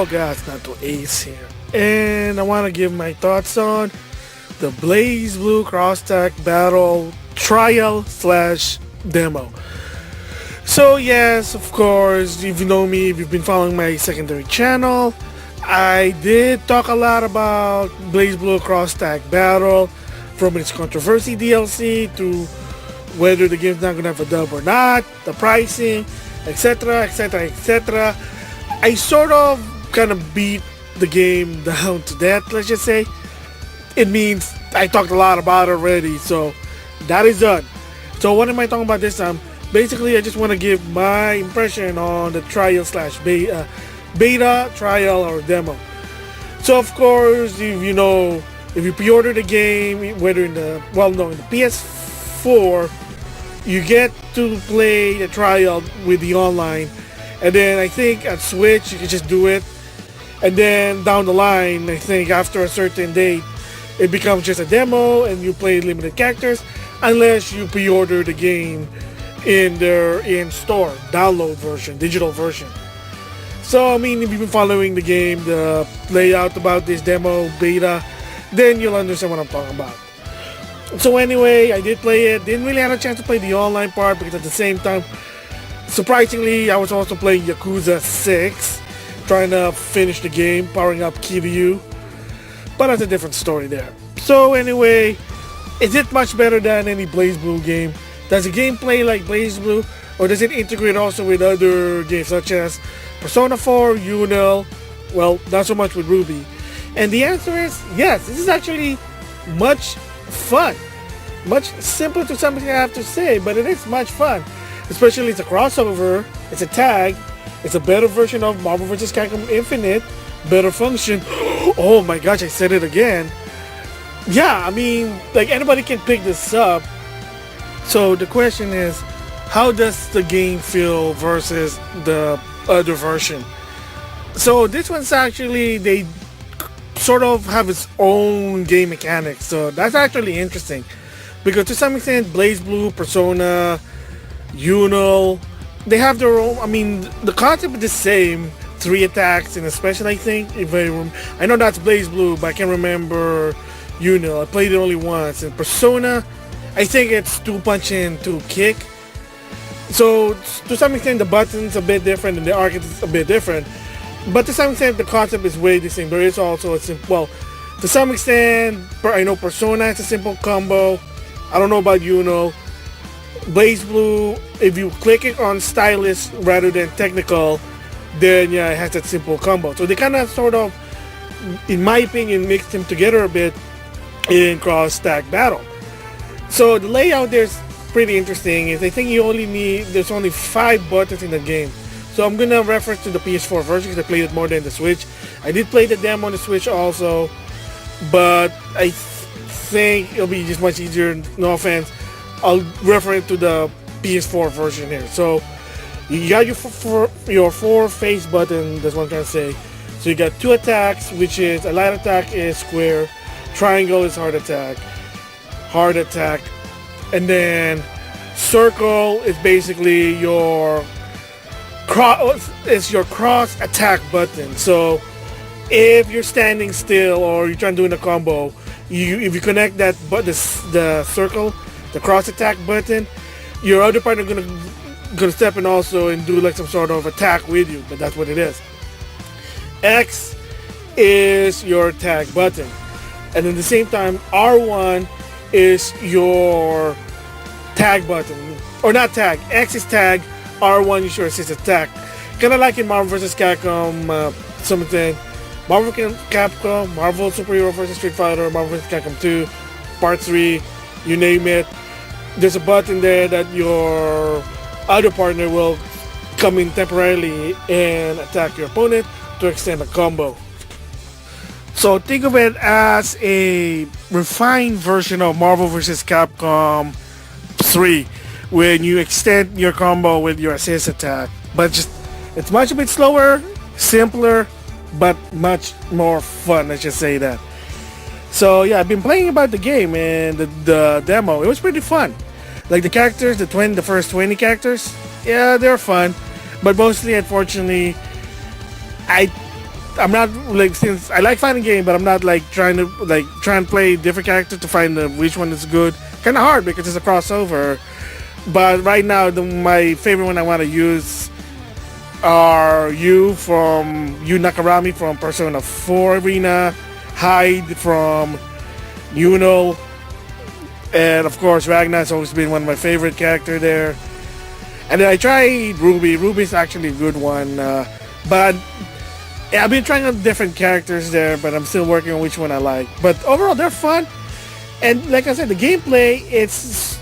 Hello guys, NautoAce here, and I want to give my thoughts on the BlazBlue Cross-Tag Battle Trial slash Demo. So yes, of course, if you know me, if you've been following my secondary channel, I did talk a lot about BlazBlue Cross-Tag Battle, from its controversy DLC to whether the game's not going to have a dub or not, the pricing, etc, etc, etc. I sort of kind of beat the game down to death, let's just say. It means I talked a lot about it already, so that is done. So what am I talking about this time? Basically, I just want to give my impression on the trial slash beta, trial, or demo. So of course, if you pre-order the game, whether in the PS4, you get to play the trial with the online. And then I think at Switch you can just do it, and then down the line, I think after a certain date, it becomes just a demo and you play limited characters, unless you pre-order the game in their in-store download version, digital version. So I mean, if you've been following the game, the layout about this demo beta, then you'll understand what I'm talking about. So anyway, I did play it. Didn't really have a chance to play the online part because at the same time, surprisingly, I was also playing Yakuza 6, trying to finish the game, powering up Kiryu. But that's a different story there. So anyway, is it much better than any BlazBlue game? Does the game play like BlazBlue, or does it integrate also with other games such as Persona 4, Unil, well, not so much with Ruby? And the answer is yes, this is actually much fun. Much simpler to some extent, I have to say, but it is much fun. Especially it's a crossover, it's a tag, it's a better version of Marvel vs. Capcom Infinite, better function. Oh my gosh, I said it again. Yeah, I mean, like anybody can pick this up. So the question is, how does the game feel versus the other version? So this one's actually, they sort of have its own game mechanics, so that's actually interesting. Because to some extent, BlazBlue, Persona, Unil, they have their own. I mean, the concept is the same. 3 attacks and a special, I think. I know that's BlazBlue, but I can't remember Unil. I played it only once. And Persona, I think it's 2 punch and 2 kick. So to some extent, the buttons a bit different and the architecture is a bit different. But to some extent, the concept is way the same. There is also a simple. Well, to some extent, I know Persona is a simple combo. I don't know about Unil. BlazBlue, if you click it on stylus rather than technical, then yeah, it has that simple combo. So they kind of sort of, in my opinion, mix them together a bit in cross-tag battle. So the layout there is pretty interesting. I think there's only 5 buttons in the game. So I'm gonna reference to the PS4 version because I played it more than the Switch. I did play the demo on the Switch also, but I think it'll be just much easier. No offense. I'll refer it to the PS4 version here. So you got your 4 face button, that's what I'm trying to say. So you got 2 attacks, which is a light attack is square, triangle is heart attack, and then circle is basically your cross attack button. So if you're standing still or you're trying to do a combo, if you connect that the circle, the cross attack button, your other partner gonna step in also and do like some sort of attack with you, but that's what it is. X is your tag button, and at the same time R1 is your tag button, or not tag. X is tag, R1 is your assist attack. Kind of like in Marvel vs. Capcom something. Marvel Capcom, Marvel Superhero vs. Street Fighter, Marvel vs. Capcom 2, Part 3, you name it. There's a button there that your other partner will come in temporarily and attack your opponent to extend a combo. So think of it as a refined version of Marvel vs. Capcom 3, when you extend your combo with your assist attack. But it's much a bit slower, simpler, but much more fun, let's just say that. So yeah, I've been playing about the game and the demo. It was pretty fun. Like the characters, the first 20 characters, yeah, they're fun. But mostly, unfortunately, I I'm not like, since I like fighting game, but I'm not like trying to try and play different characters to find which one is good. Kind of hard because it's a crossover. But right now, my favorite one I want to use are Yu Nakarami from Persona 4 Arena, Hyde from Uno, and of course Ragnar's always been one of my favorite characters there. And then I tried Ruby. Ruby's actually a good one, but yeah, I've been trying out different characters there, but I'm still working on which one I like. But overall, they're fun, and like I said, the gameplay, it's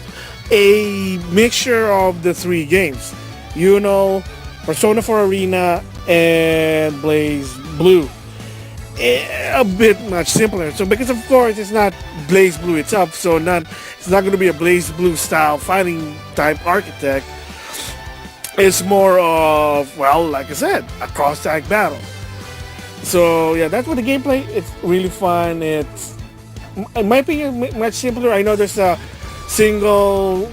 a mixture of the three games, Persona 4 Arena, and BlazBlue. A bit much simpler. So because of course it's not BlazBlue itself, so it's not going to be a BlazBlue style fighting type architect. It's more of, well, like I said, a cross-tag battle. So yeah, that's what the gameplay. It's really fun. It might be much simpler. I know there's a simple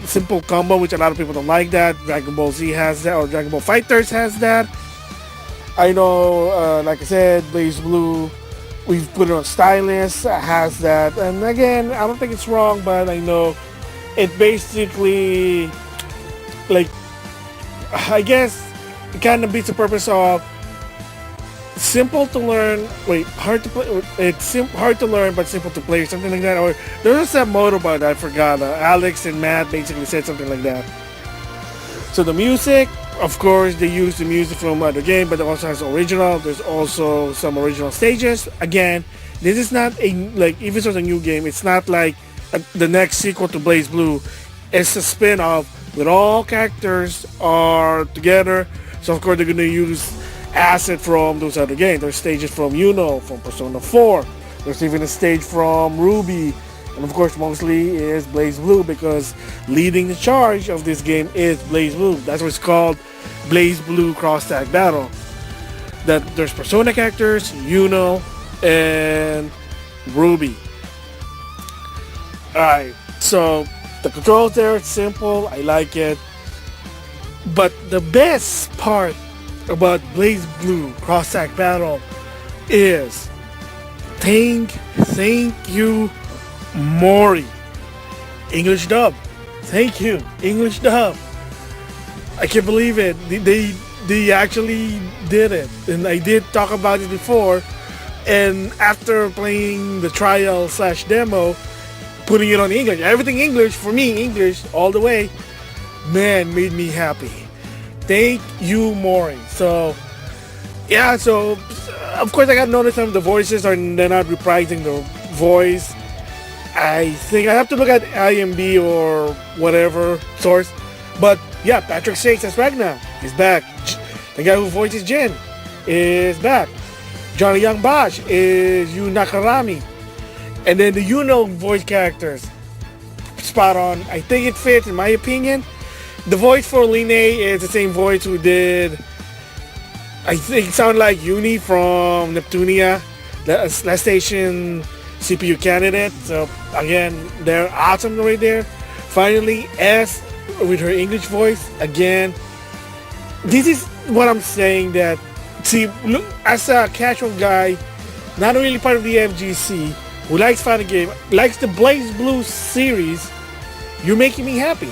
combo, which a lot of people don't like that. Dragon Ball Z has that, or Dragon Ball Fighters has that. I know, like I said, BlazBlue, we've put it on Stylus, has that. And again, I don't think it's wrong, but I know it basically, like, I guess it kind of beats the purpose of simple to learn, hard to play, it's hard to learn but simple to play, or something like that. Or there's that motto about that, I forgot. Alex and Matt basically said something like that. So the music, of course, they use the music from other game, but it also has original. There's also some original stages. Again, this is not even though it's a new game, it's not like the next sequel to BlazBlue. It's a spin-off with all characters are together. So of course they're gonna use asset from those other games. There's stages from from Persona 4. There's even a stage from Ruby. And of course mostly is BlazBlue, because leading the charge of this game is BlazBlue. That's what it's called, BlazBlue Cross Tag Battle. That there's Persona characters, and Ruby. Alright, so the controls there, it's simple, I like it. But the best part about BlazBlue Cross Tag Battle is thank you, Mori. English dub. Thank you, English dub. I can't believe it. They actually did it. And I did talk about it before. And after playing the trial/demo, putting it on English, everything English, for me, English all the way, man, made me happy. Thank you, Mori. So, yeah, so, of course, I got noticed some of the voices they're not reprising the voice. I think I have to look at IMB or whatever source. But, yeah, Patrick Sakes as Ragnar is back. The guy who voices Jin is back. Johnny Young Bosch is Yu Nakarami. And then the voice characters, spot on. I think it fits, in my opinion. The voice for Line is the same voice who did, I think it sounded like Uni from Neptunia, the last station CPU candidate. So again, they're awesome right there. Finally, S with her English voice again. This is what I'm saying, that, see, look, as a casual guy, not really part of the FGC, who likes fighting game, likes the BlazBlue series, you're making me happy.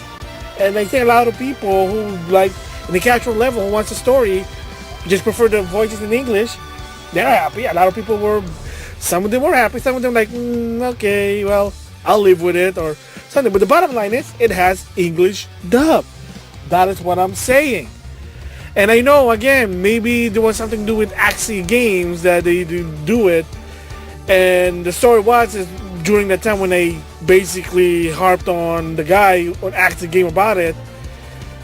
And I think a lot of people who like, in the casual level, who wants a story, just prefer the voices in English, they're happy. A lot of people were, some of them were happy, some of them like, okay, well, I'll live with it, or something. But the bottom line is, it has English dub. That is what I'm saying. And I know, again, maybe there was something to do with Axie Games that they do it. And the story was, is during that time when they basically harped on the guy on Axie Game about it,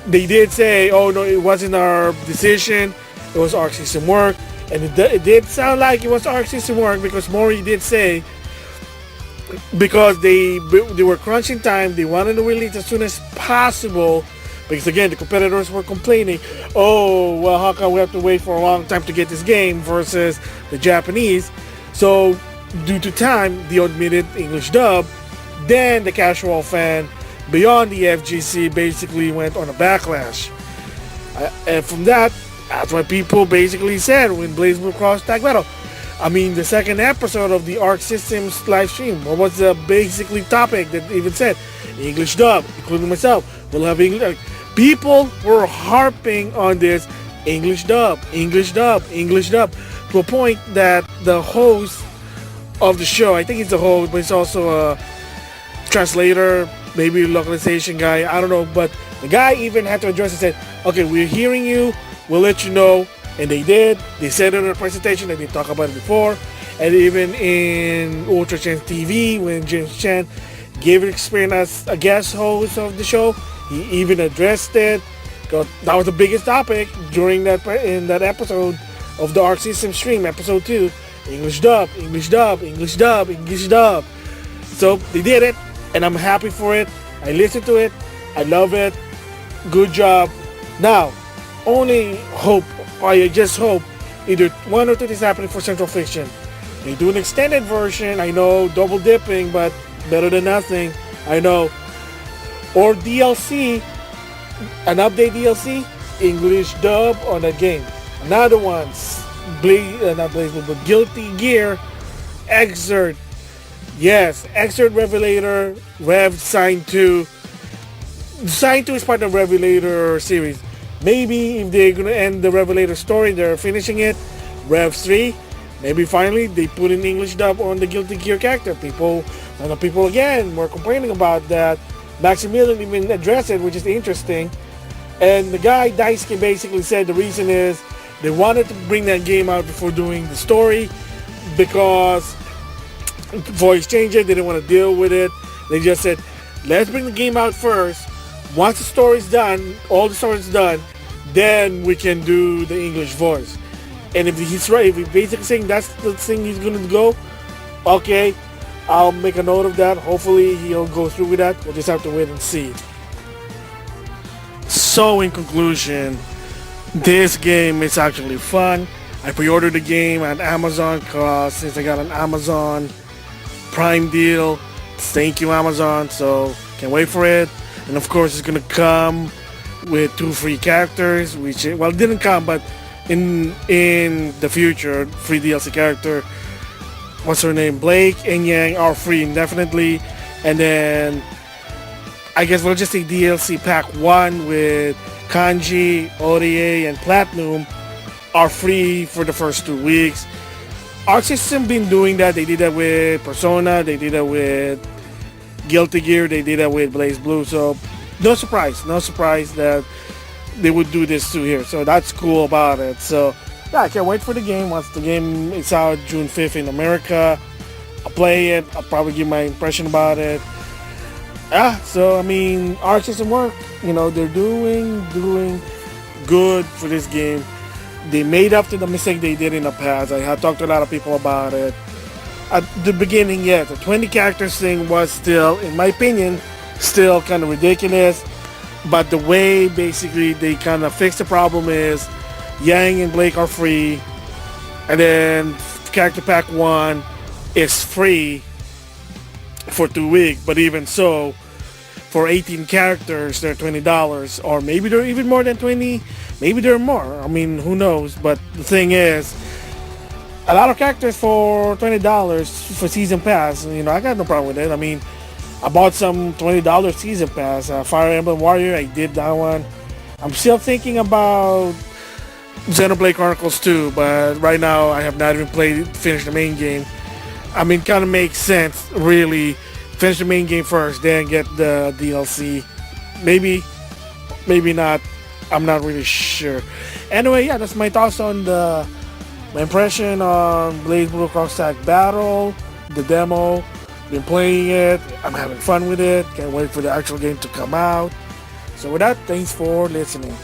they did say, oh no, it wasn't our decision, it was Arc System work. And it did sound like it was Arc System work, because Mori did say, because they were crunching time, they wanted to release as soon as possible, because again, the competitors were complaining, oh, well, how come we have to wait for a long time to get this game versus the Japanese? So due to time, they omitted English dub. Then the casual fan beyond the FGC basically went on a backlash. And from that, That's what people basically said when BlazBlue crossed Tag Battle. I mean, the second episode of the Arc Systems live stream, what was the basically topic that even said? English dub, including myself. We'll have English. People were harping on this English dub, English dub, English dub, to a point that the host of the show, I think he's the host, but he's also a translator, maybe localization guy, I don't know, but the guy even had to address and said, okay, we're hearing you, we'll let you know. And they did. They said it in a presentation. They didn't talk about it before. And even in Ultra Chen TV, when James Chen gave an experience as a guest host of the show, he even addressed it. Because that was the biggest topic during in that episode of the Arc System stream, episode 2. English dub, English dub, English dub, English dub. So they did it, and I'm happy for it. I listened to it. I love it. Good job. Now, only hope, I just hope either one or two is happening for Central Fiction. They do an extended version, I know, double dipping, but better than nothing, I know. Or DLC, an update DLC, English dub on that game. Another one, not BlazBlue, but Guilty Gear, Exert. Yes, Exert Revelator, Rev Sign 2. Sign 2 is part of Revelator series. Maybe if they're going to end the Revelator story, they're finishing it. Rev 3, maybe finally they put in English dub on the Guilty Gear character. People again were complaining about that. Maximilian even addressed it, which is interesting. And the guy, Daisuke, basically said the reason is they wanted to bring that game out before doing the story because voice changer, they didn't want to deal with it. They just said, let's bring the game out first. Once the story's done, all the story's done, then we can do the English voice. And if he's right, if he's basically saying that's the thing he's going to go, okay, I'll make a note of that. Hopefully he'll go through with that. We'll just have to wait and see. So in conclusion, this game is actually fun. I pre-ordered the game on Amazon because since I got an Amazon Prime deal, thank you Amazon, so can't wait for it. And of course, it's gonna come with 2 free characters, which, well, it didn't come, but in the future, free DLC character. What's her name? Blake and Yang are free indefinitely, and then I guess we'll just say DLC Pack 1 with Kanji, ODA, and Platinum are free for the first 2 weeks. Arc System been doing that. They did that with Persona. They did that with Guilty Gear, they did that with BlazBlue, so no surprise that they would do this too here, so that's cool about it. So yeah, I can't wait for the game. Once the game is out June 5th in America, I'll play it, I'll probably give my impression about it. So I mean, Arc System work, they're doing good for this game. They made up to the mistake they did in the past. I have talked to a lot of people about it. At the beginning, yeah, the 20 characters thing was still, in my opinion, still kind of ridiculous. But the way basically they kind of fixed the problem is Yang and Blake are free, and then Character Pack 1 is free for 2 weeks. But even so, for 18 characters, they're $20, or maybe they're even more than 20. Maybe they're more. I mean, who knows? But the thing is, a lot of characters for $20 for Season Pass. I got no problem with it. I mean, I bought some $20 Season Pass. Fire Emblem Warrior, I did that one. I'm still thinking about Xenoblade Chronicles 2, but right now I have not even finished the main game. I mean, kind of makes sense, really. Finish the main game first, then get the DLC. Maybe not. I'm not really sure. Anyway, yeah, that's my thoughts on my impression on BlazBlue Cross Tag Battle, the demo. Been playing it. I'm having fun with it. Can't wait for the actual game to come out. So with that, thanks for listening.